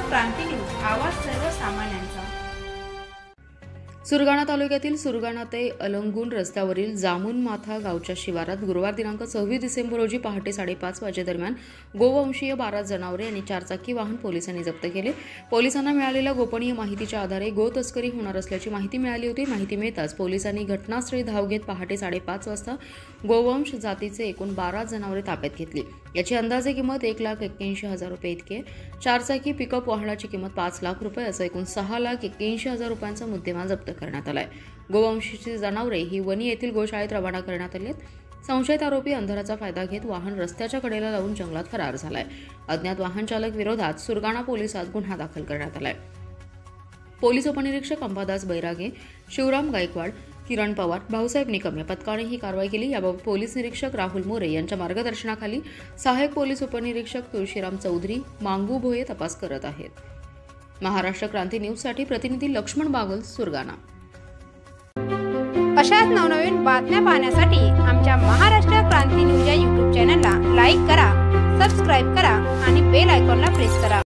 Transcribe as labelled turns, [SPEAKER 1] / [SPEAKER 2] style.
[SPEAKER 1] क्रांती news, आवाज सर्वसामान्यांचा।
[SPEAKER 2] सुरगाणा तालुक्यातील सुरगाणा ते अलंगून रस्त्यावरील जामुन माथा गावच्या शिवारात गुरुवार दिनांक 26 डिसेंबर रोजी पहाटे 5:30 वाजेदरम्यान गोवंशीय 12 जनावरे आणि 4 चाकी वाहन पोलिसांनी जप्त केले। पोलिसांना मिळालेल्या गोपनीय माहितीच्या आधारे गो तस्करी होणार असल्याची माहिती मिळाली होती। माहिती मिळताच पोलिसांनी घटनास्थळी धाव घेत पहाटे 5:30 वाजता गोवंश जातीचे एकूण 12 जनावरे ताब्यात घेतली। याची अंदाजे किंमत 1,81,000 रुपये इतकी आहे। 4 चाकी पिकअप वाहनाची किंमत 5 लाख रुपये असं एकूण 6,81,000 रुपयांचा मुद्देमाल जप्त करण्यात आलाय। गोवंशीची जनावरे ही वणी येथील गोशाळेत रवाना करण्यात आली आहेत। संशयित आरोपी अंधाराचा फायदा घेत वाहन रस्त्याच्या कडेला लावून जंगलात फरार झालाय। अज्ञात वाहन चालक विरोधात सुरगाणा पोलिसात गुन्हा दाखल करण्यात आलाय। पोलीस उपनिरीक्षक अंबादास बैरागे, शिवराम गायकवाड, किरण पवार, भाऊसाहेब निकम या पथकाने ही कारवाई केली। याबाबत पोलीस निरीक्षक राहुल मोरे यांच्या मार्गदर्शनाखाली सहाय्यक पोलीस उपनिरीक्षक तुळशीराम चौधरी, मांगू भोये तपास करत आहेत। महाराष्ट्र क्रांती न्यूज साठी प्रतिनिधी लक्ष्मण बागल, सुरगाणा।
[SPEAKER 1] अशाच नवनवीन बातम्या पाहण्यासाठी आमच्या महाराष्ट्र क्रांती न्यूज या YouTube चॅनलला लाईक करा, सबस्क्राईब करा आणि बेल आयकॉनला प्रेस करा।